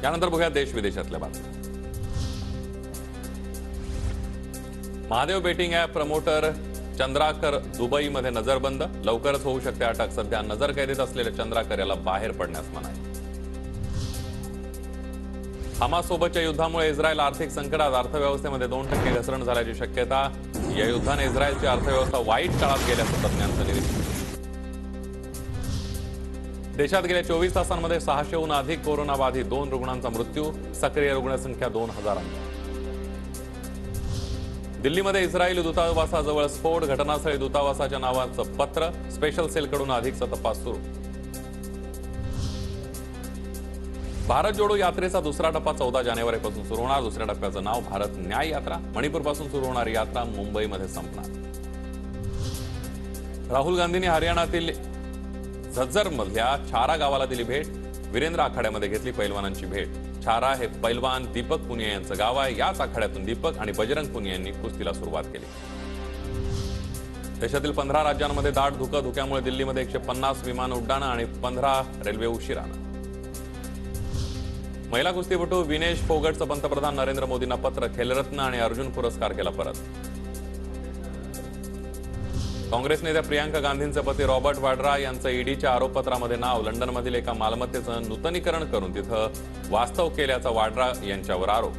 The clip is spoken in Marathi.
यानंतर बघूया देश विदेशातल्या बातम्या। Mahadev betting app promoter Chandrakar दुबईमध्ये नजरबंद, लवकरच होऊ शकते अटक। सध्या नजरकैदेत असलेल्या चंद्राकर याला बाहेर पडण्यास मनाई। हमास सोबतच्या युद्धामुळे इस्रायल आर्थिक संकटात, अर्थव्यवस्थेमध्ये 2% घसरण झाल्याची शक्यता। या युद्धाने इस्रायलची अर्थव्यवस्था वाईट काळात गेल्याचं तज्ञांचं निरीक्षण। देशात गेल्या 24 तासांमध्ये 600हून अधिक कोरोनाबाधित, 2 रुग्णांचा मृत्यू, सक्रिय रुग्णसंख्या 2000 अंक। दिल्लीमध्ये इस्रायली दूतावासाजवळ स्फोट, घटनास्थळी दूतावासाच्या नावाचं पत्र, स्पेशल सेलकडून अधिकचा तपास सुरू। भारत जोडो यात्रेचा दुसरा टप्पा 14 जानेवारीपासून सुरू होणार। दुसऱ्या टप्प्याचं नाव भारत न्याय यात्रा। मणिपूरपासून सुरू होणारी यात्रा मुंबईमध्ये संपणार। राहुल गांधींनी हरियाणातील झज्जरमधल्या छारा गावाला दिली भेट, वीरेंद्र आखाड्यामध्ये घेतली पैलवानांची भेट। छारा हे पैलवान दीपक पुनिया यांचं गाव आहे। याच आखाड्यातून दीपक आणि बजरंग पुनिया यांनी कुस्तीला सुरुवात केली। देशातील 15 राज्यांमध्ये दाट धुकं, धुक्यामुळे दिल्लीमध्ये 150 विमान उड्डाणं आणि 15 रेल्वे उशिरानं। महिला कुस्तीपटू विनेश फोगटचं पंतप्रधान नरेंद्र मोदींना पत्र, खेलरत्न आणि अर्जुन पुरस्कार केला परत। काँग्रेस नेत्या प्रियांका गांधींचे पती रॉबर्ट वाड्रा यांचं ईडीच्या आरोपपत्रामध्ये नाव, लंडनमधील एका मालमत्तेचं नूतनीकरण करून तिथं वास्तव केल्याचा वाड्रा यांच्यावर आरोप।